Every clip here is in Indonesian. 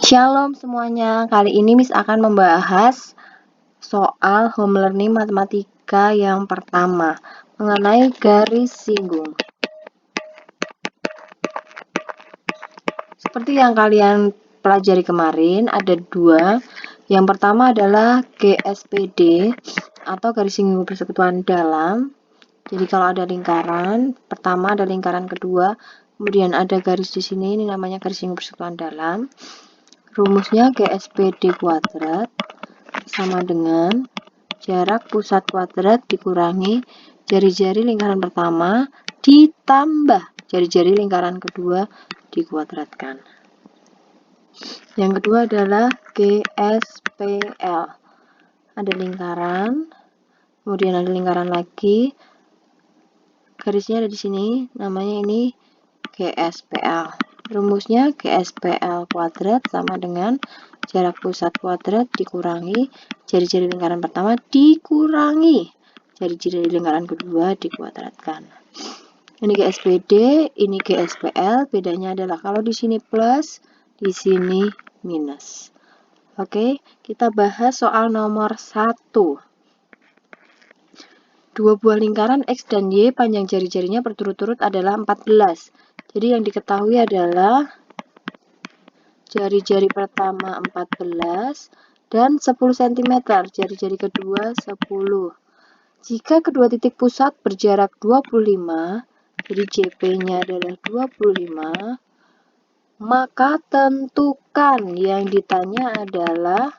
Shalom semuanya, kali ini Miss akan membahas soal home learning matematika yang pertama mengenai garis singgung. Seperti yang kalian pelajari kemarin, ada dua. Yang pertama adalah GSPD atau garis singgung persekutuan dalam. Jadi kalau ada lingkaran, pertama ada lingkaran kedua, kemudian ada garis di sini, ini namanya garis singgung persekutuan dalam. Rumusnya GSPD kuadrat sama dengan jarak pusat kuadrat dikurangi jari-jari lingkaran pertama ditambah jari-jari lingkaran kedua dikuadratkan. Yang kedua adalah GSPL. Ada lingkaran, kemudian ada lingkaran lagi. Garisnya ada di sini, namanya ini GSPL. Rumusnya GSPL kuadrat sama dengan jarak pusat kuadrat dikurangi jari-jari lingkaran pertama dikurangi jari-jari lingkaran kedua dikuadratkan. Ini GSPD, ini GSPL. Bedanya adalah kalau di sini plus, di sini minus. Oke, kita bahas soal nomor 1. Dua buah lingkaran X dan Y panjang jari-jarinya berturut-turut adalah 14. Jadi yang diketahui adalah jari-jari pertama 14 dan 10 cm, jari-jari kedua 10. Jika kedua titik pusat berjarak 25, jadi JP-nya adalah 25, maka tentukan, yang ditanya adalah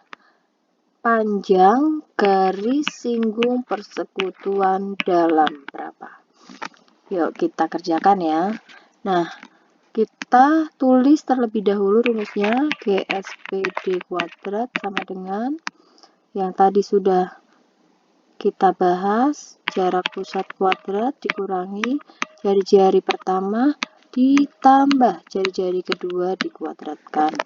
panjang garis singgung persekutuan dalam berapa. Yuk kita kerjakan ya. Nah, kita tulis terlebih dahulu rumusnya GSPD kuadrat sama dengan yang tadi sudah kita bahas, jarak pusat kuadrat dikurangi jari-jari pertama ditambah jari-jari kedua dikuadratkan.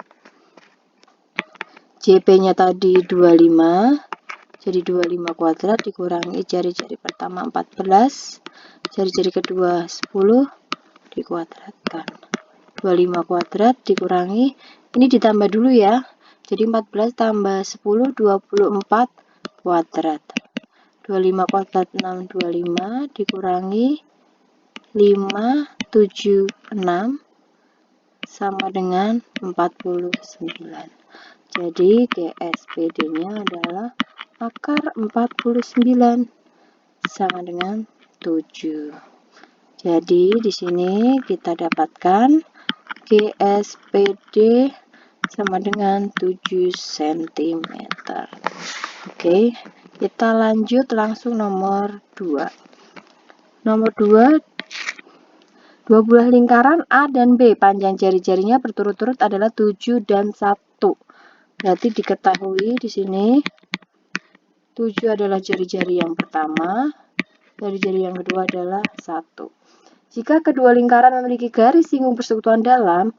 JP-nya tadi 25, jadi 25 kuadrat dikurangi jari-jari pertama 14, jari-jari kedua 10 dikuadratkan. 25 kuadrat dikurangi, ini ditambah dulu ya, jadi 14 tambah 10, 24 kuadrat. 25 kuadrat 6, 25 dikurangi 5, 7, 6 sama dengan 49. Jadi GSPD-nya adalah akar 49 sama dengan 7. Jadi di sini kita dapatkan GSPD sama dengan 7 cm. Oke, kita lanjut langsung nomor 2. Nomor 2, dua buah lingkaran A dan B panjang jari-jarinya berturut-turut adalah 7 dan 1. Berarti diketahui di sini 7 adalah jari-jari yang pertama, jari-jari yang kedua adalah 1. Jika kedua lingkaran memiliki garis singgung persekutuan dalam,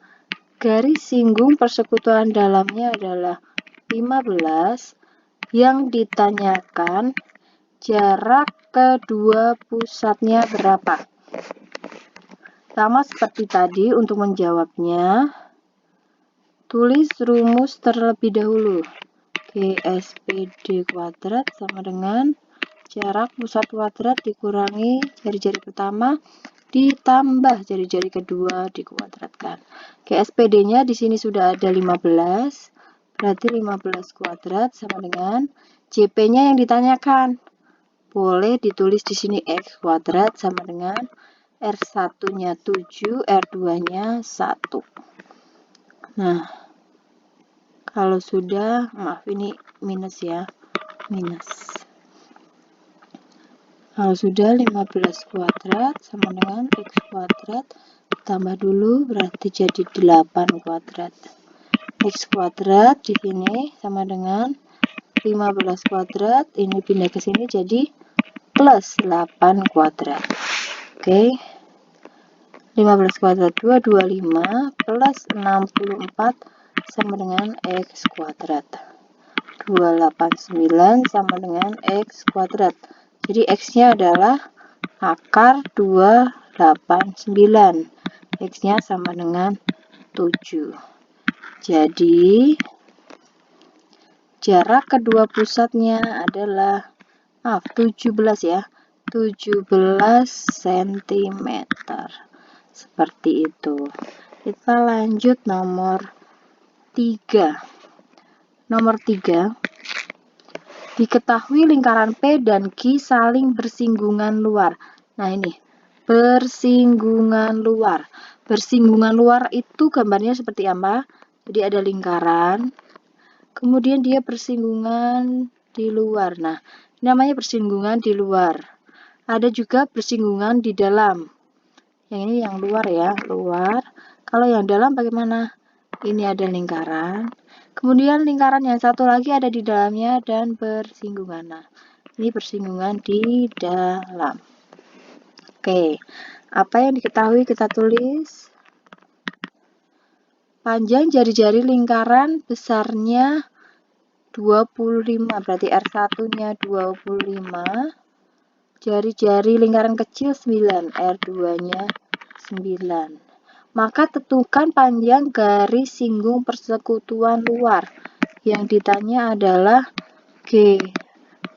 garis singgung persekutuan dalamnya adalah 15. Yang ditanyakan jarak kedua pusatnya berapa? Sama seperti tadi, untuk menjawabnya tulis rumus terlebih dahulu. GSPD kuadrat sama dengan jarak pusat kuadrat dikurangi jari-jari pertama ditambah jari-jari kedua dikuadratkan. GSPD-nya di sini sudah ada 15, berarti 15 kuadrat sama dengan JP-nya yang ditanyakan. Boleh ditulis di sini X kuadrat sama dengan R1-nya 7, R2-nya 1. Nah, kalau sudah, maaf ini minus ya, minus. Kalau sudah 15 kuadrat sama dengan X kuadrat, tambah dulu berarti jadi 8 kuadrat. X kuadrat di sini sama dengan 15 kuadrat, ini pindah ke sini jadi plus 8 kuadrat. Oke. 15 kuadrat 225 plus 64 sama dengan X kuadrat. 289 sama dengan X kuadrat. Jadi X-nya adalah akar 289. X-nya sama dengan 7. Jadi jarak kedua pusatnya adalah 17 ya, 17 cm. Seperti itu. Kita lanjut nomor 3. Nomor 3, diketahui lingkaran P dan Q saling bersinggungan luar. Nah, ini bersinggungan luar. Bersinggungan luar itu gambarnya seperti apa? Jadi ada lingkaran, kemudian dia bersinggungan di luar. Nah, namanya bersinggungan di luar. Ada juga bersinggungan di dalam. Yang ini yang luar ya, luar. Kalau yang dalam bagaimana? Ini ada lingkaran. Kemudian lingkaran yang satu lagi ada di dalamnya dan bersinggungan. Nah, ini bersinggungan di dalam. Oke, apa yang diketahui kita tulis. Panjang jari-jari lingkaran besarnya 25, berarti R1-nya 25. Jari-jari lingkaran kecil 9, R2-nya 9. Maka tentukan panjang garis singgung persekutuan luar. Yang ditanya adalah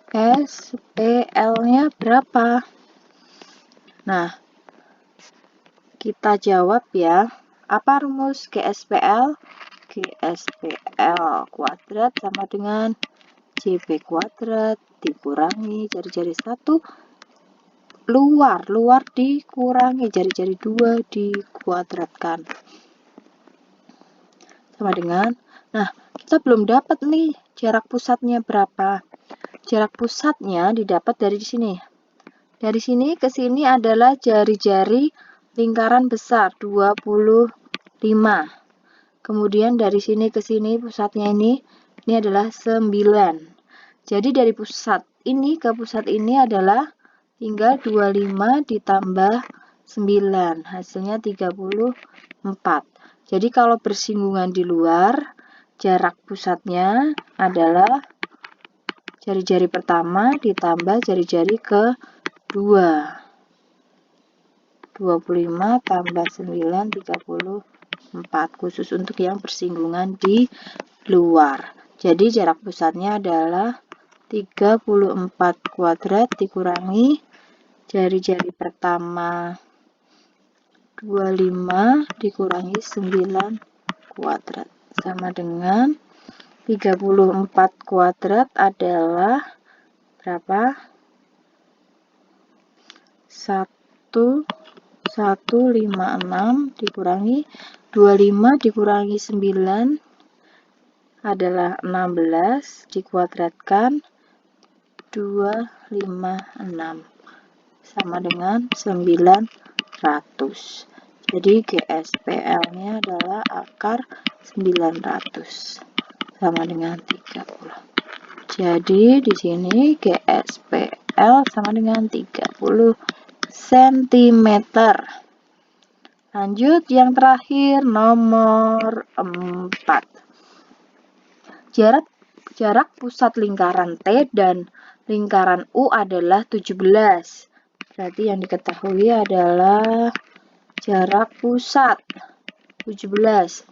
GSPL-nya berapa? Nah, kita jawab ya. Apa rumus GSPL? GSPL kuadrat sama dengan JB kuadrat dikurangi jari-jari 1 luar dikurangi jari-jari 2 dikuadratkan sama dengan, nah kita belum dapat nih jarak pusatnya berapa. Jarak pusatnya didapat dari sini. Dari sini ke sini adalah jari-jari lingkaran besar 25. Kemudian dari sini ke sini pusatnya ini adalah 9. Jadi dari pusat ini ke pusat ini adalah tinggal 25 ditambah 9, hasilnya 34. Jadi kalau bersinggungan di luar, jarak pusatnya adalah jari-jari pertama ditambah jari-jari kedua. 25 tambah 9, 34. Khusus untuk yang bersinggungan di luar. Jadi jarak pusatnya adalah 34 kuadrat dikurangi jari-jari pertama 25 dikurangi 9 kuadrat sama dengan 34 kuadrat adalah berapa? 1156 dikurangi 25 dikurangi 9 adalah 16 dikuadratkan 256 sama dengan 900. Jadi GSPL-nya adalah akar 900 sama dengan 30. Jadi di sini GSPL sama dengan 30 cm. Lanjut yang terakhir nomor 4. Jarak pusat lingkaran T dan lingkaran U adalah 17. Berarti yang diketahui adalah jarak pusat 17.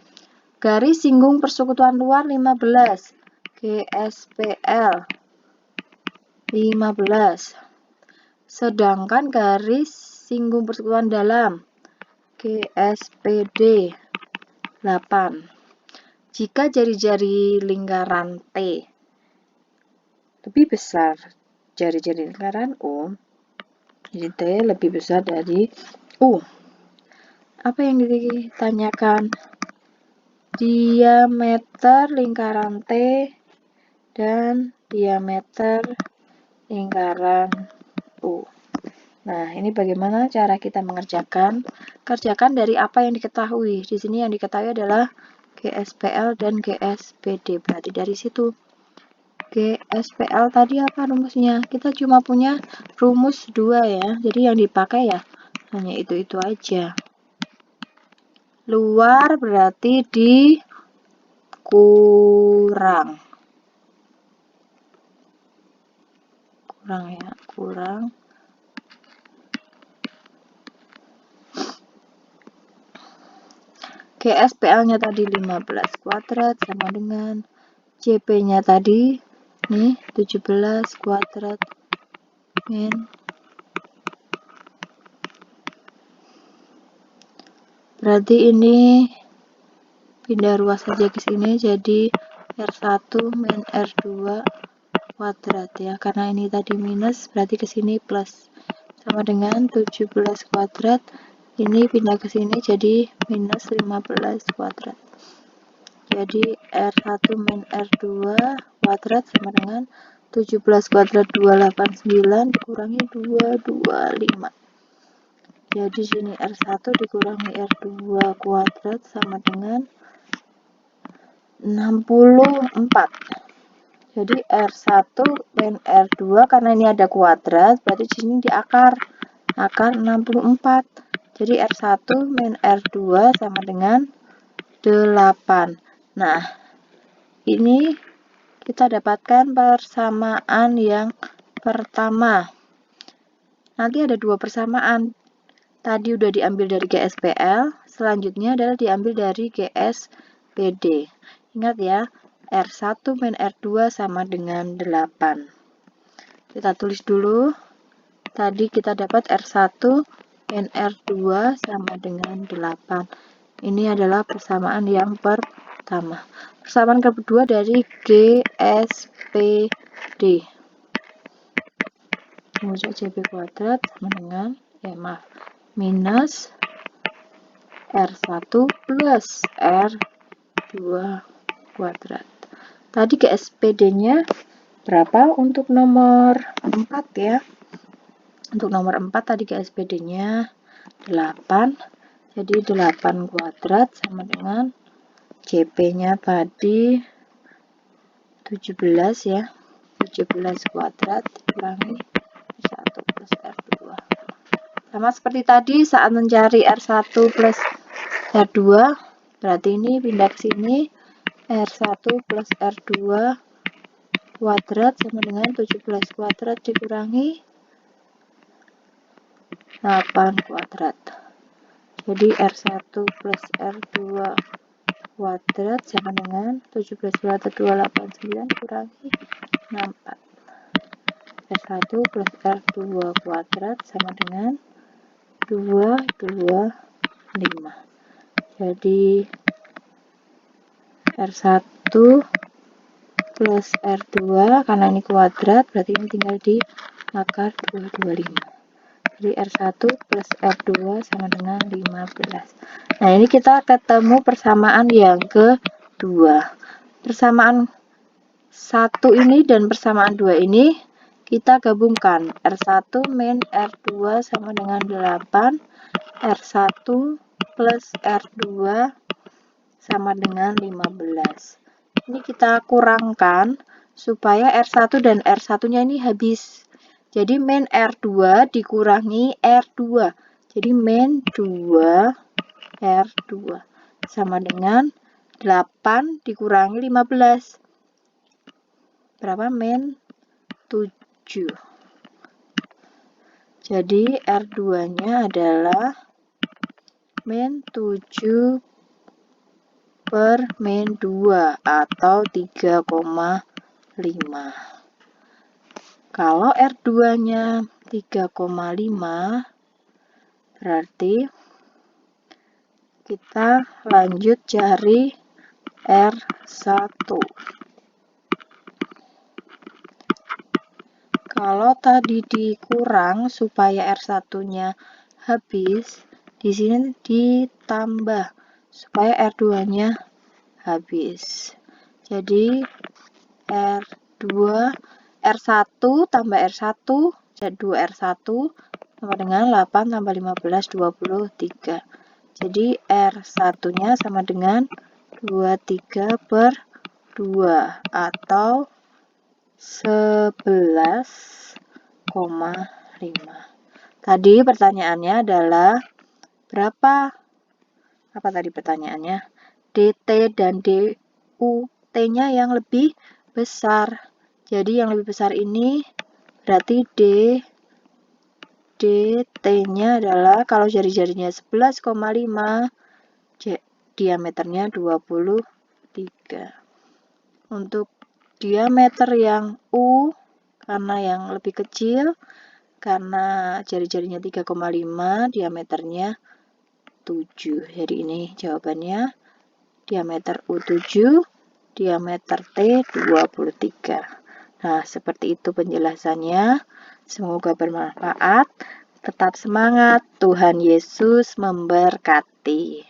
Garis singgung persekutuan luar 15. GSPL 15. Sedangkan garis singgung persekutuan dalam GSPD 8. Jika jari-jari lingkaran T lebih besar jari-jari lingkaran U, jadi T lebih besar dari U. Apa yang ditanyakan? Diameter lingkaran T dan diameter lingkaran U. Nah, ini bagaimana cara kita mengerjakan? Kerjakan dari apa yang diketahui. Di sini yang diketahui adalah GSPL dan GSPD. Berarti dari situ. GSPL tadi apa rumusnya? Kita cuma punya rumus 2 ya. Jadi yang dipakai ya hanya itu-itu aja. Luar berarti dikurang. Kurang. GSPL-nya tadi 15 kuadrat sama dengan CP-nya tadi nih 17 kuadrat min berarti ini pindah ruas saja ke sini jadi R1 min R2 kuadrat ya, karena ini tadi minus berarti ke sini plus sama dengan 17 kuadrat, ini pindah ke sini jadi minus 15 kuadrat. Jadi R1 min R2 kuadrat sama dengan 17 kuadrat 289 dikurangi 225. Jadi sini R1 dikurangi R2 kuadrat sama dengan 64. Jadi R1 min R2 karena ini ada kuadrat berarti di sini di akar 64. Jadi R1 min R2 sama dengan 8. Nah, ini kita dapatkan persamaan yang pertama. Nanti ada dua persamaan. Tadi udah diambil dari GSPL, selanjutnya adalah diambil dari GSPD. Ingat ya, R1 min R2 sama dengan 8. Kita tulis dulu. Tadi kita dapat R1 min R2 sama dengan 8. Ini adalah persamaan yang pertama. Persamaan kedua dari GSPD. Rumusnya CP kuadrat sama dengan minus R1 plus R2 kuadrat. Tadi GSPD-nya berapa untuk nomor 4 ya? Untuk nomor 4 tadi GSPD-nya 8. Jadi 8 kuadrat sama dengan CP-nya tadi 17 ya. 17 kuadrat dikurangi 1 plus R2. Sama seperti tadi saat mencari R1 plus R2, berarti ini pindah ke sini R1 plus R2 kuadrat sama dengan 17 kuadrat dikurangi 8 kuadrat. Jadi R1 plus R2 kuadrat sama dengan 17 kuadrat 289 kurangi 64. R1 plus R2 kuadrat sama dengan 225. Jadi R1 plus R2 karena ini kuadrat berarti ini tinggal di akar 225. Jadi R1 plus R2 sama dengan 15. Nah, ini kita ketemu persamaan yang kedua. Persamaan 1 ini dan persamaan 2 ini kita gabungkan. R1 min R2 sama dengan 8. R1 plus R2 sama dengan 15. Ini kita kurangkan supaya R1 dan R1-nya ini habis. Jadi min R2 dikurangi R2. Jadi min 2 R2 sama dengan 8 dikurangi 15. Berapa? Min 7. Jadi R2-nya adalah min 7 per min 2 atau 3,5. Kalau R2-nya 3,5 berarti kita lanjut cari R1. Kalau tadi dikurang supaya R1-nya habis, di sini ditambah supaya R2-nya habis. Jadi R1 tambah R1 jadi 2R1 sama dengan 8 tambah 15 23. Jadi R1-nya sama dengan 23 per 2 atau 11,5. Tadi pertanyaannya adalah berapa? Apa tadi pertanyaannya? DT dan DUT-nya yang lebih besar. Jadi yang lebih besar ini berarti DT-nya adalah kalau jari-jarinya 11,5, diameternya 23. Untuk diameter yang U, karena yang lebih kecil, karena jari-jarinya 3,5, diameternya 7. Jadi ini jawabannya, diameter U7, diameter T 23. Nah, seperti itu penjelasannya. Semoga bermanfaat. Tetap semangat, Tuhan Yesus memberkati.